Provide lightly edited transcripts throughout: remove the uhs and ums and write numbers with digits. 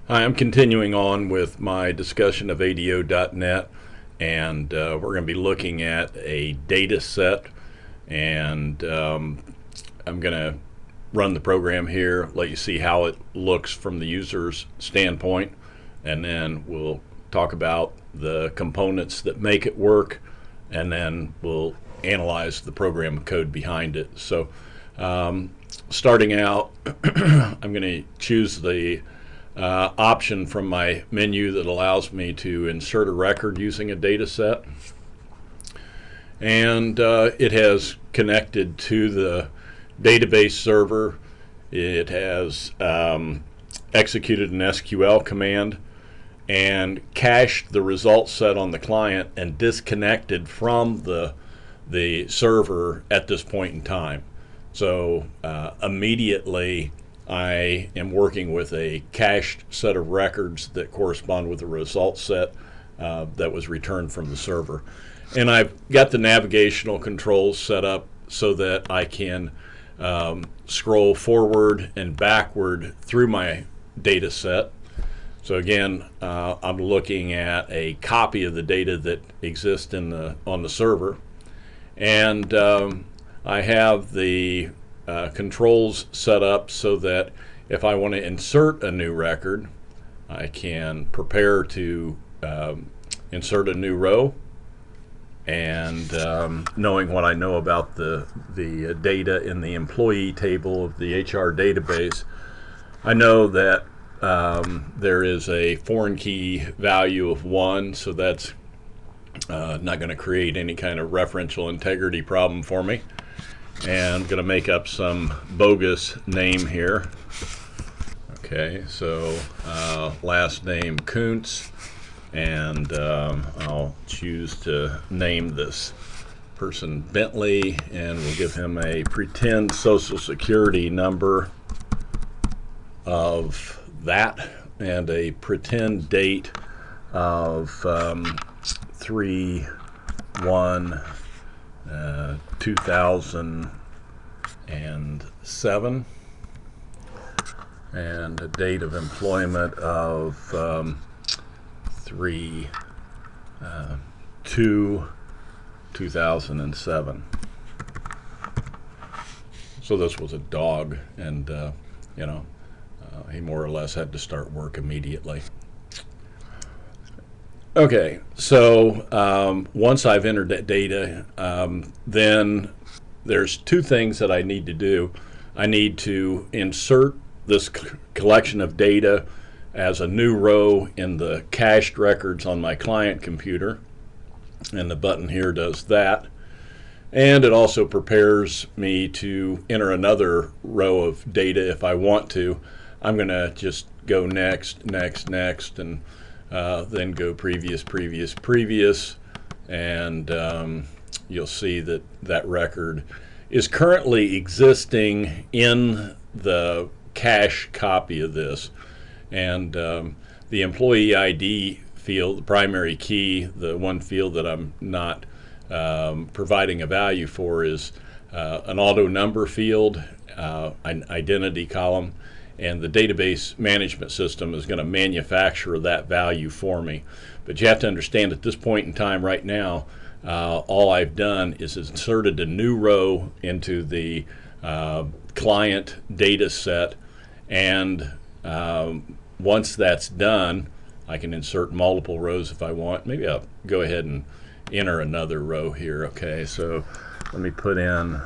Hi, I'm continuing on with my discussion of ADO.NET, and we're going to be looking at a data set, and I'm going to run the program here, let you see how it looks from the user's standpoint, and then we'll talk about the components that make it work, and then we'll analyze the program code behind it. So starting out, I'm going to choose the option from my menu that allows me to insert a record using a data set. And it has connected to the database server. It has executed an SQL command and cached the result set on the client and disconnected from the server at this point in time. So immediately I am working with a cached set of records that correspond with the result set that was returned from the server. And I've got the navigational controls set up so that I can scroll forward and backward through my data set. So again, I'm looking at a copy of the data that exists on the server. And I have the controls set up so that if I want to insert a new record, I can prepare to insert a new row. And knowing what I know about the data in the employee table of the HR database, I know that there is a foreign key value of 1, so that's not going to create any kind of referential integrity problem for me. And I'm going to make up some bogus name here. Okay, so last name Kuntz, and I'll choose to name this person Bentley, and we'll give him a pretend social security number of that and a pretend date of 3/1/2007, and a date of employment of 3/2/2007. So this was a dog, and he more or less had to start work immediately. Okay, so once I've entered that data, then there's two things that I need to do. I need to insert this collection of data as a new row in the cached records on my client computer, and the button here does that. And it also prepares me to enter another row of data if I want to. I'm going to just go next, next, next, and then go previous, previous, previous, and you'll see that that record is currently existing in the cache copy of this. And the employee ID field, the primary key, the one field that I'm not providing a value for, is an auto number field, an identity column, and the database management system is going to manufacture that value for me. But you have to understand, at this point in time right now, all I've done is inserted a new row into the client data set, and once that's done, I can insert multiple rows if I want. Maybe I'll go ahead and enter another row here. Okay, so let me put in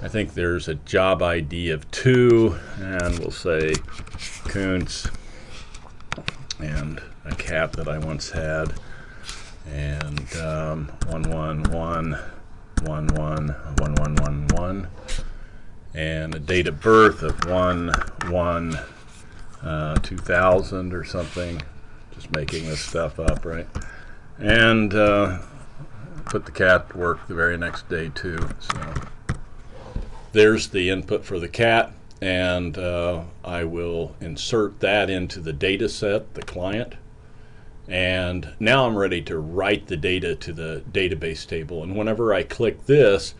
I think there's a job ID of 2, and we'll say Kuntz, and a cat that I once had, and 111111111, and a date of birth of 1/1/2000 or something. Just making this stuff up, right? And put the cat to work the very next day too. So there's the input for the cat, and I will insert that into the data set, the client. And now I'm ready to write the data to the database table. And whenever I click this,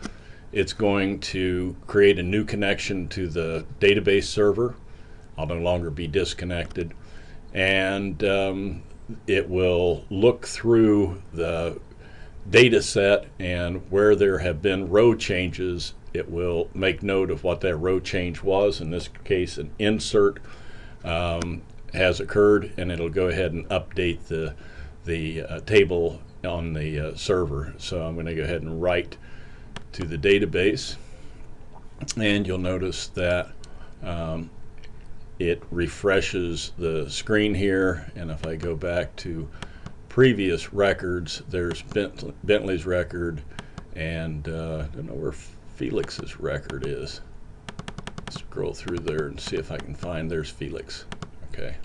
it's going to create a new connection to the database server. I'll no longer be disconnected. And it will look through the data set, and where there have been row changes, it will make note of what that row change was. In this case, an insert has occurred, and it'll go ahead and update the table on the server. So I'm going to go ahead and write to the database, and you'll notice that it refreshes the screen here. And if I go back to previous records, there's Bentley's record, and I don't know where Felix's record is. Scroll through there and see if I can find. There's Felix. Okay.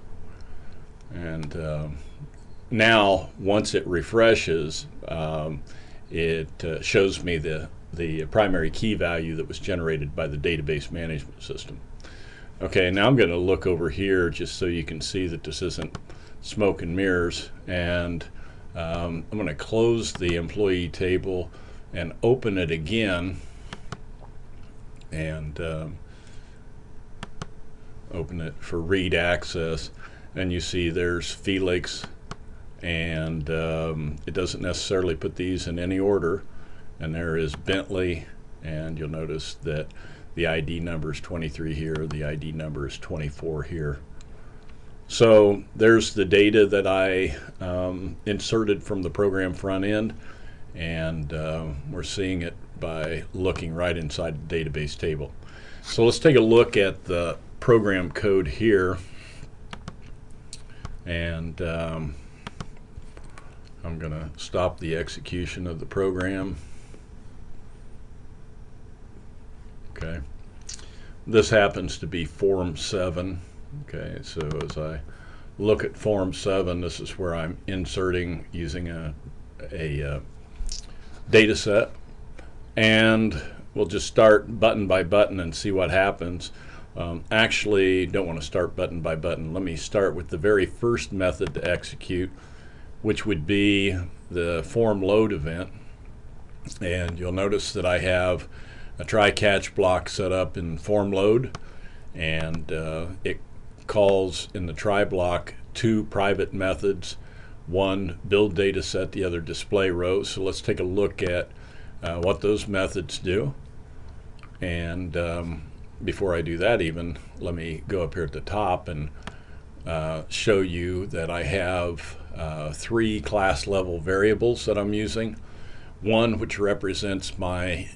And now once it refreshes, it shows me the primary key value that was generated by the database management system. Okay, now I'm going to look over here just so you can see that this isn't smoke and mirrors, and I'm going to close the employee table and open it again, and open it for read access, and you see there's Felix, and it doesn't necessarily put these in any order, and there is Bentley, and you'll notice that the ID number is 23 here, the ID number is 24 here. So there's the data that I inserted from the program front end, and we're seeing it by looking right inside the database table. So let's take a look at the program code here, and I'm going to stop the execution of the program. Okay, this happens to be Form 7. Okay, so as I look at Form 7, this is where I'm inserting using a data set, and we'll just start button by button and see what happens. Actually, don't want to start button by button. Let me start with the very first method to execute, which would be the form load event, and you'll notice that I have a try-catch block set up in form load, and it calls in the try block two private methods, one build data set, the other display rows. So let's take a look at what those methods do. And before I do that, even let me go up here at the top and show you that I have three class level variables that I'm using. One which represents my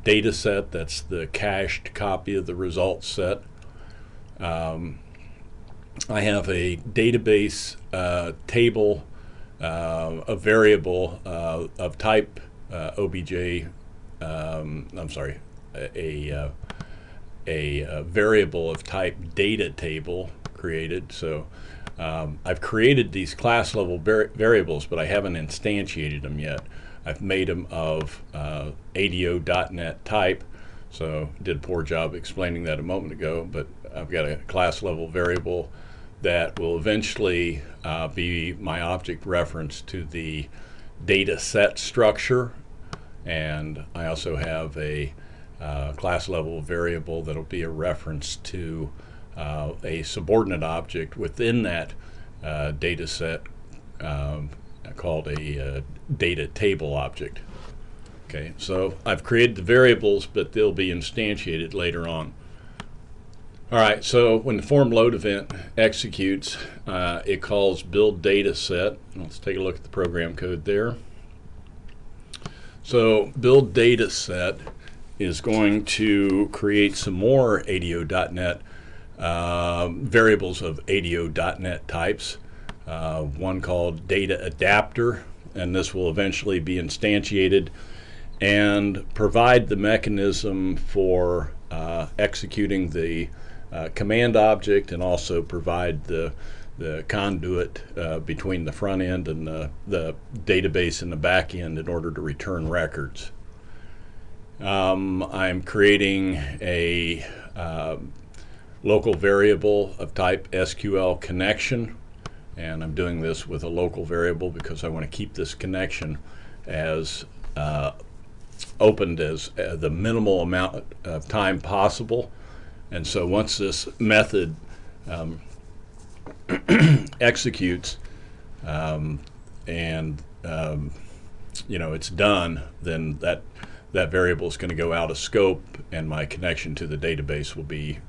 data set, that's the cached copy of the results set. I have a database table, a variable of type OBJ, I'm sorry, a variable of type data table created. So I've created these class level variables, but I haven't instantiated them yet. I've made them of ADO.NET type, so did a poor job explaining that a moment ago, but I've got a class level variable that will eventually be my object reference to the data set structure, and I also have a class level variable that will be a reference to a subordinate object within that data set called a data table object. Okay, so I've created the variables, but they'll be instantiated later on. All right, so when the form load event executes, it calls build data set. Let's take a look at the program code there. So build data set is going to create some more ADO.NET variables of ADO.NET types. One called data adapter, and this will eventually be instantiated and provide the mechanism for executing the command object, and also provide the conduit between the front end and the database and the back end in order to return records. I'm creating a local variable of type SQL connection, and I'm doing this with a local variable because I want to keep this connection as opened as the minimal amount of time possible. And so once this method um, executes, and it's done, then that variable is going to go out of scope, and my connection to the database will be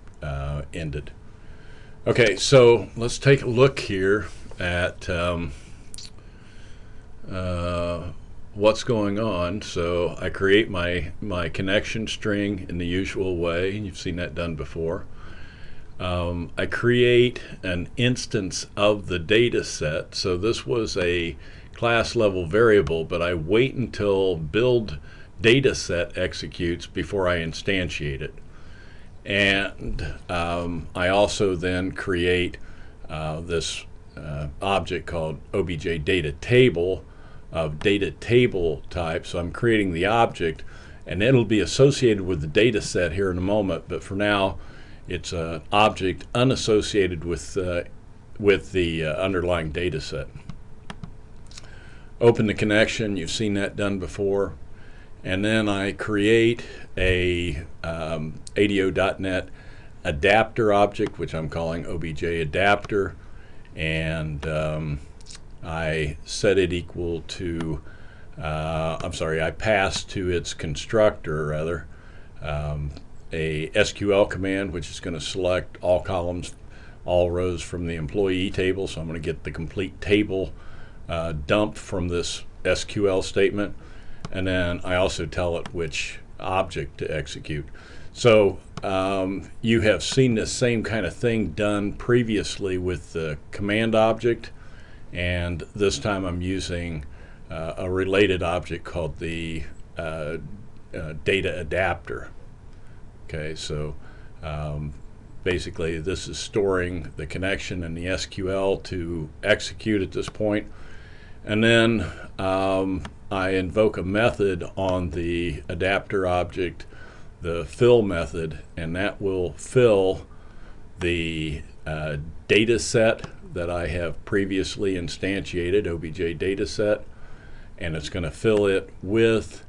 ended. Okay, so let's take a look here at what's going on. So I create my connection string in the usual way. You've seen that done before. I create an instance of the data set. So this was a class level variable, but I wait until build dataset executes before I instantiate it. And I also then create this object called obj data table of data table type. So I'm creating the object, and it'll be associated with the data set here in a moment, but for now it's an object unassociated with the underlying data set. Open the connection. You've seen that done before. And then I create a ADO.NET adapter object, which I'm calling obj adapter, and I set it equal to, I pass to its constructor, rather, a SQL command, which is going to select all columns, all rows from the employee table. So I'm going to get the complete table dump from this SQL statement. And then I also tell it which object to execute. So you have seen this same kind of thing done previously with the command object, and this time I'm using a related object called the data adapter. Okay, so basically this is storing the connection in the SQL to execute at this point. And then I invoke a method on the adapter object, the fill method, and that will fill the data set that I have previously instantiated, obj dataset, and it's going to fill it with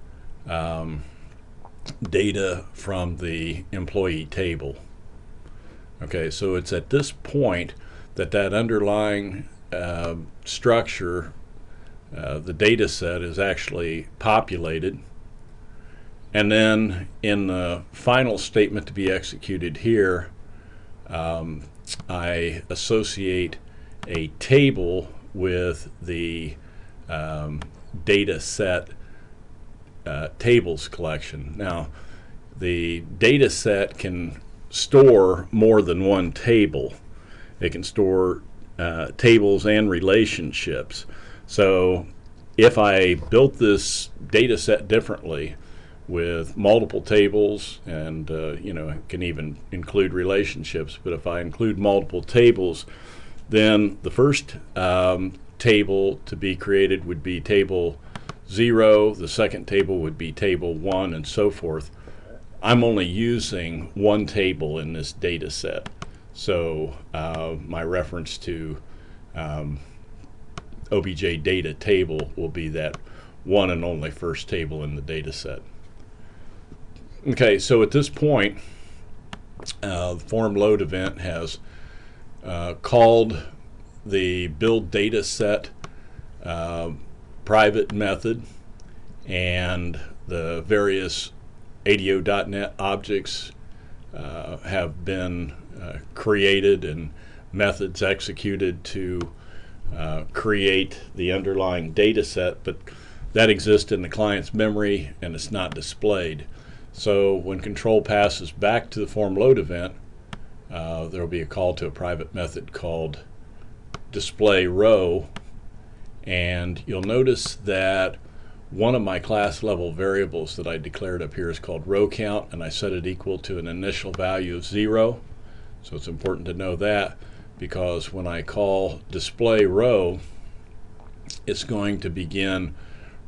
data from the employee table. Okay, so it's at this point that underlying structure, the data set, is actually populated. And then in the final statement to be executed here, I associate a table with the data set tables collection. Now, the data set can store more than one table. It can store tables and relationships. So if I built this data set differently with multiple tables, and it can even include relationships, but if I include multiple tables, then the first table to be created would be table 0, the second table would be table 1, and so forth. I'm only using one table in this data set, so my reference to obj data table will be that one and only first table in the data set. Okay, so at this point, the form load event has called the build data set private method, and the various ADO.NET objects have been created and methods executed to create the underlying data set, but that exists in the client's memory and it's not displayed. So when control passes back to the form load event, there will be a call to a private method called display row, and you'll notice that one of my class level variables that I declared up here is called row count, and I set it equal to an initial value of 0. So it's important to know that, because when I call display row, it's going to begin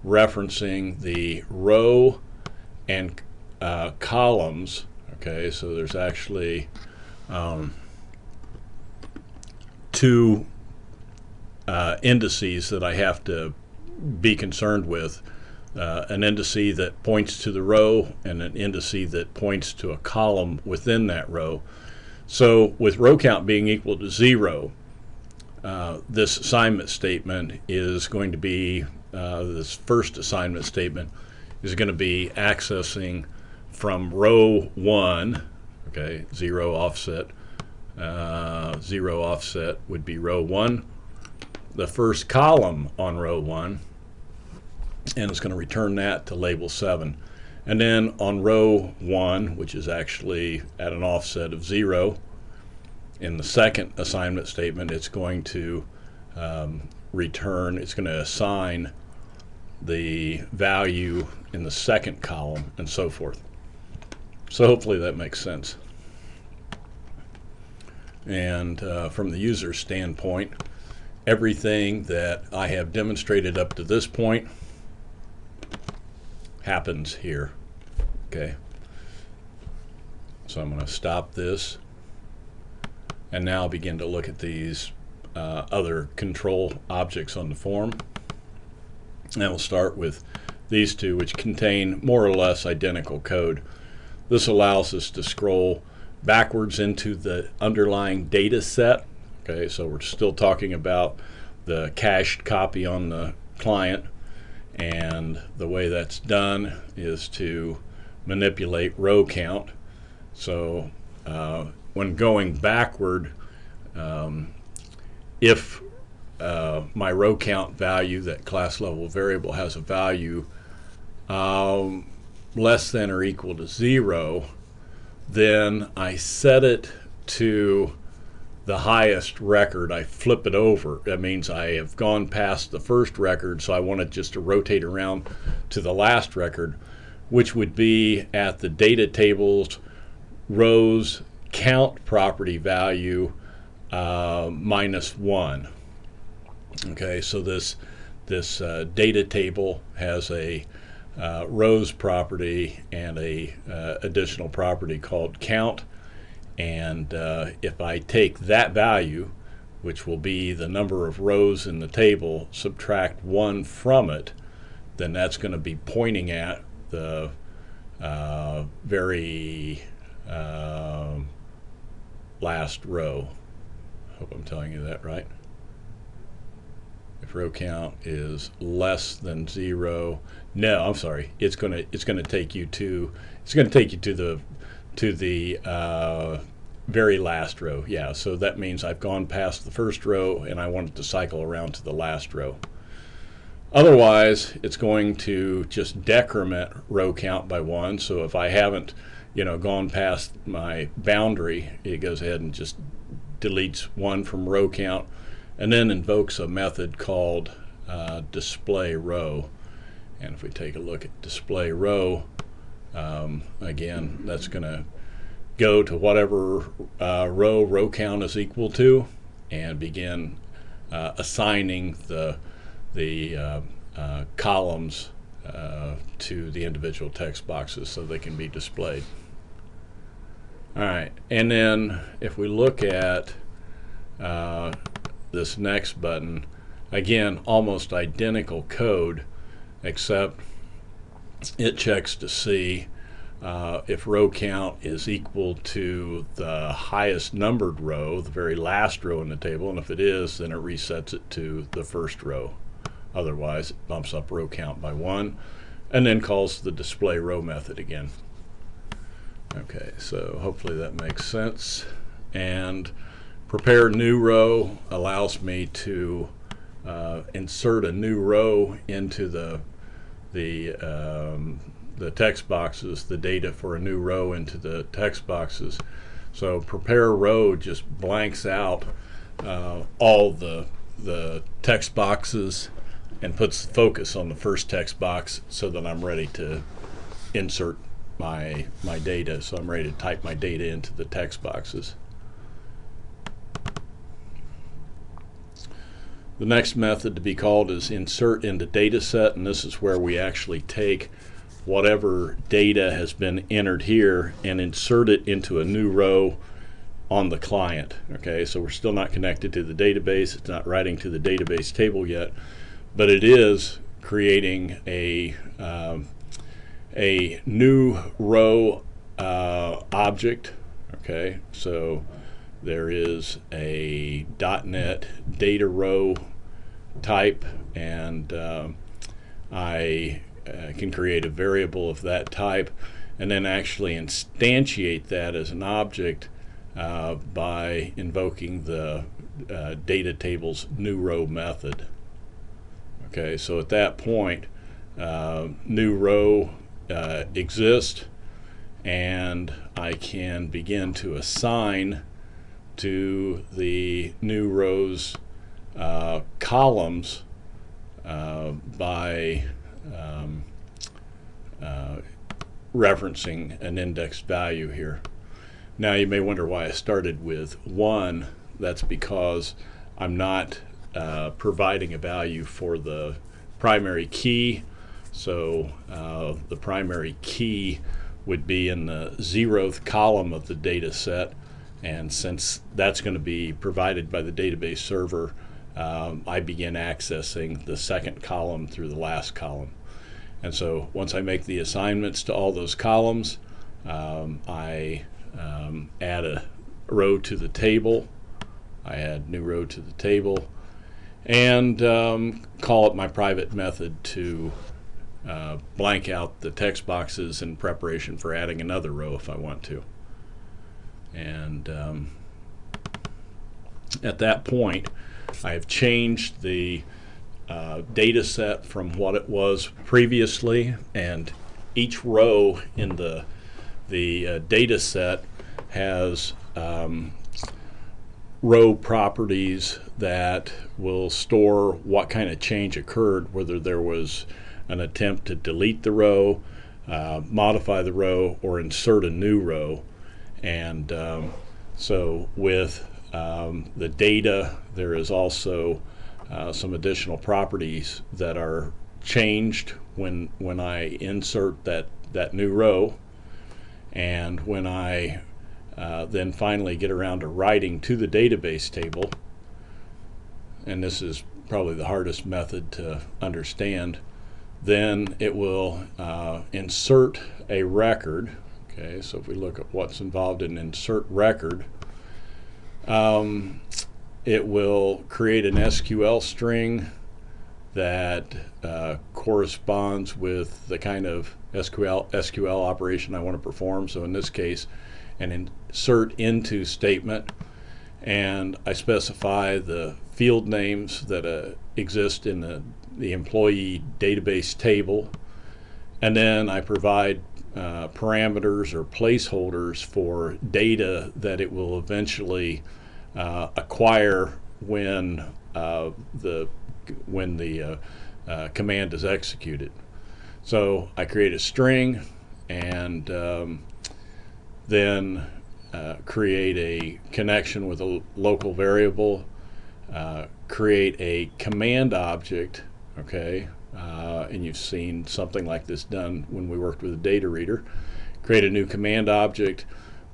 referencing the row and columns. Okay, so there's actually two indices that I have to be concerned with. An indice that points to the row and an indice that points to a column within that row. So with row count being equal to 0, this assignment statement is going to be, this first assignment statement is going to be accessing from row 1, okay, 0 offset, 0 offset would be row 1, the first column on row 1, and it's going to return that to label 7. And then on row 1, which is actually at an offset of 0, in the second assignment statement, it's going to return, it's going to assign the value in the second column, and so forth. So hopefully that makes sense. And from the user standpoint, everything that I have demonstrated up to this point happens here. Okay. So I'm going to stop this and now begin to look at these other control objects on the form. And we'll start with these two, which contain more or less identical code. This allows us to scroll backwards into the underlying data set. Okay, so we're still talking about the cached copy on the client, and the way that's done is to manipulate row count. So when going backward, if my row count value, that class level variable, has a value less than or equal to 0, then I set it to the highest record. I flip it over. That means I have gone past the first record, so I want it just to rotate around to the last record, which would be at the data table's rows count property value -1. Okay, so this data table has a rows property and a additional property called count, and if I take that value, which will be the number of rows in the table, subtract 1 from it, then that's going to be pointing at the very last row. Hope I'm telling you that right. If row count is less than 0, no, I'm sorry. It's going to take you to the very last row. Yeah, so that means I've gone past the first row and I want it to cycle around to the last row. Otherwise, it's going to just decrement row count by 1. So if I haven't, gone past my boundary, it goes ahead and just deletes 1 from row count, and then invokes a method called display row. And if we take a look at display row, again, that's going to go to whatever row count is equal to, and begin assigning the columns to the individual text boxes so they can be displayed. All right, and then if we look at this next button, again, almost identical code, except it checks to see if row count is equal to the highest numbered row, the very last row in the table, and if it is, then it resets it to the first row. Otherwise, it bumps up row count by 1, and then calls the display row method again. Okay, so hopefully that makes sense. And prepare new row allows me to insert a new row into the text boxes, the data for a new row into the text boxes. So prepare row just blanks out all the text boxes and puts the focus on the first text box so that I'm ready to insert my data. So I'm ready to type my data into the text boxes. The next method to be called is insert into dataset, and this is where we actually take whatever data has been entered here and insert it into a new row on the client. Okay, so we're still not connected to the database. It's not writing to the database table yet, but it is creating a new row object. Okay, so there is a .NET data row type, and I can create a variable of that type and then actually instantiate that as an object by invoking the data table's new row method. Okay, so at that point, new row exists, and I can begin to assign to the new rows columns by referencing an indexed value here. Now you may wonder why I started with 1. That's because I'm not providing a value for the primary key. So the primary key would be in the 0th column of the data set, and since that's going to be provided by the database server, I begin accessing the 2nd column through the last column. And so once I make the assignments to all those columns, I add a row to the table. I add new row to the table, and call up my private method to blank out the text boxes in preparation for adding another row if I want to. And at that point, I have changed the data set from what it was previously, and each row in the data set has row properties that will store what kind of change occurred, whether there was an attempt to delete the row, modify the row, or insert a new row. And so with the data, there is also some additional properties that are changed when I insert that new row, and when I then finally get around to writing to the database table, and this is probably the hardest method to understand, then it will insert a record. Okay, so if we look at what's involved in insert record, it will create an SQL string that corresponds with the kind of SQL operation I want to perform. So in this case, an insert into statement, and I specify the field names that exist in the employee database table, and then I provide parameters or placeholders for data that it will eventually acquire when the command is executed. So I create a string, and then create a connection with a local variable, create a command object, okay, and you've seen something like this done when we worked with a data reader. Create a new command object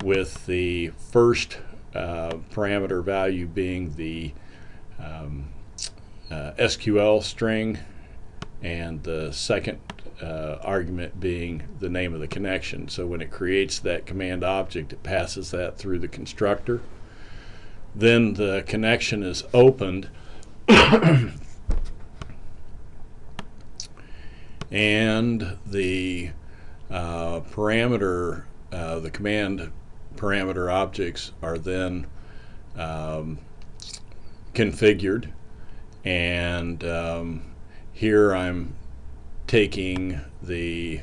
with the first parameter value being the SQL string, and the second argument being the name of the connection. So when it creates that command object, it passes that through the constructor. Then the connection is opened and the parameter, the command parameter objects are then configured, and here I'm taking the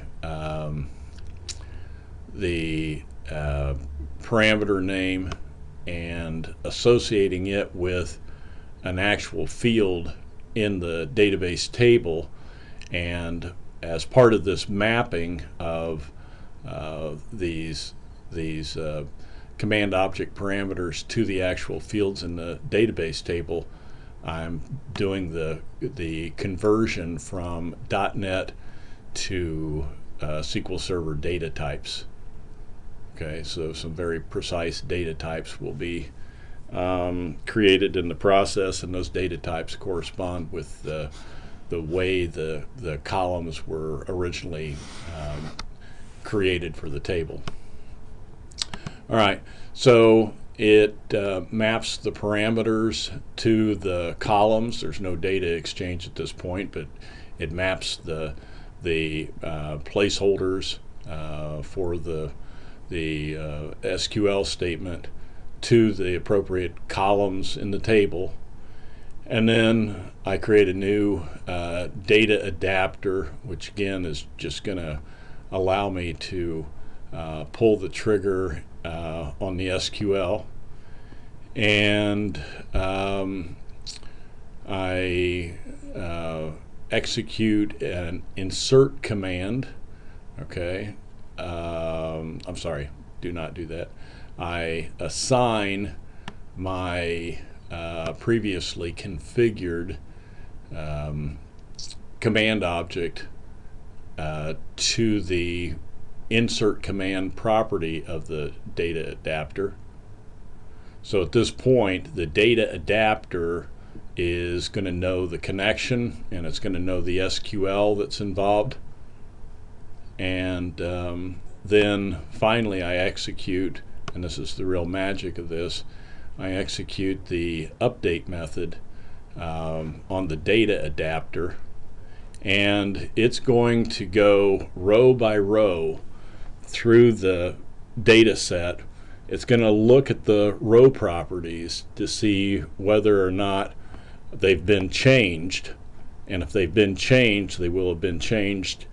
parameter name and associating it with an actual field in the database table, and as part of this mapping of these command object parameters to the actual fields in the database table, I'm doing the conversion from .NET to SQL Server data types. Okay, so some very precise data types will be created in the process, and those data types correspond with the way the columns were originally created for the table. All right, so It maps the parameters to the columns. There's no data exchange at this point, but it maps the placeholders for the SQL statement to the appropriate columns in the table. And then I create a new data adapter, which again is just going to allow me to pull the trigger on the SQL. And I execute an insert command. Okay. I'm sorry, do not do that. I assign my previously configured command object to the insert command property of the data adapter. So at this point, the data adapter is going to know the connection, and it's going to know the SQL that's involved. And then finally I execute, and this is the real magic of this, I execute the update method on the data adapter, and it's going to go row by row through the data set. It's going to look at the row properties to see whether or not they've been changed, and if they've been changed, they will have been changed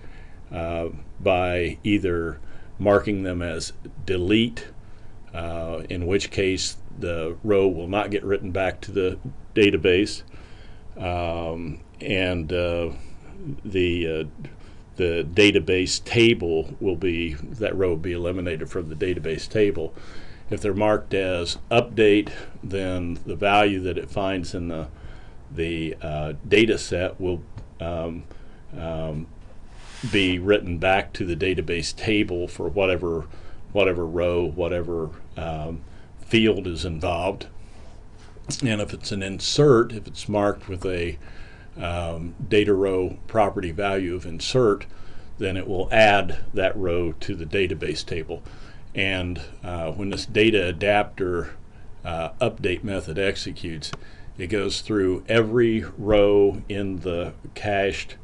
by either marking them as delete, in which case the row will not get written back to the database, and the database table will be, that row will be eliminated from the database table. If they're marked as update, then the value that it finds in the data set will be written back to the database table for whatever row, whatever field is involved. And if it's an insert, if it's marked with a data row property value of insert, then it will add that row to the database table. And when this data adapter update method executes, it goes through every row in the cached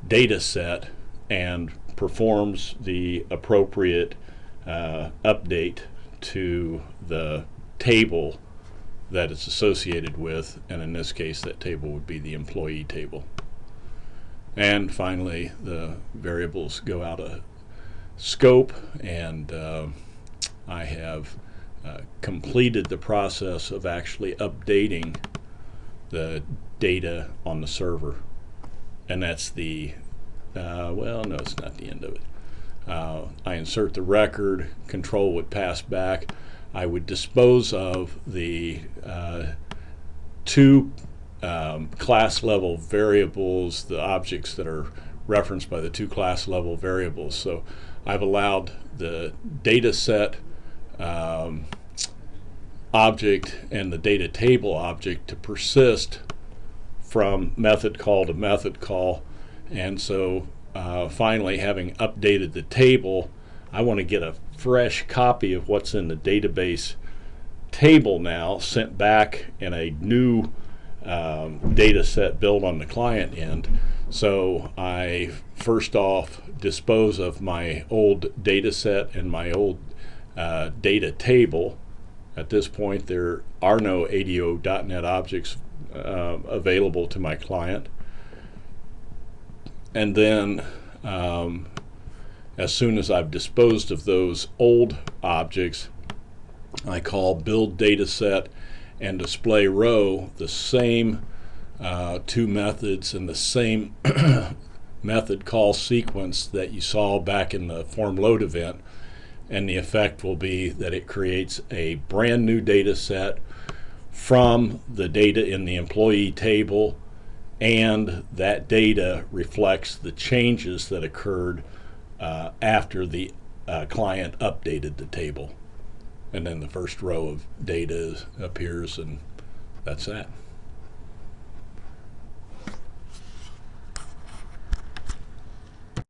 data set and performs the appropriate update to the table that it's associated with, and in this case that table would be the employee table. And finally the variables go out of scope, and I have completed the process of actually updating the data on the server. And that's the well, no, it's not the end of it. I insert the record, control would pass back. I would dispose of the two class level variables, the objects that are referenced by the two class level variables. So I've allowed the data set object and the data table object to persist from method call to method call. And so finally, having updated the table, I want to get a fresh copy of what's in the database table now sent back in a new data set built on the client end. So I first off dispose of my old data set and my old data table. At this point, there are no ADO.NET objects available to my client. And then as soon as I've disposed of those old objects, I call build dataset and display row, the same two methods and the same method call sequence that you saw back in the form load event. And the effect will be that it creates a brand new data set from the data in the employee table, and that data reflects the changes that occurred after the client updated the table. And then the first row of data appears, and that's that.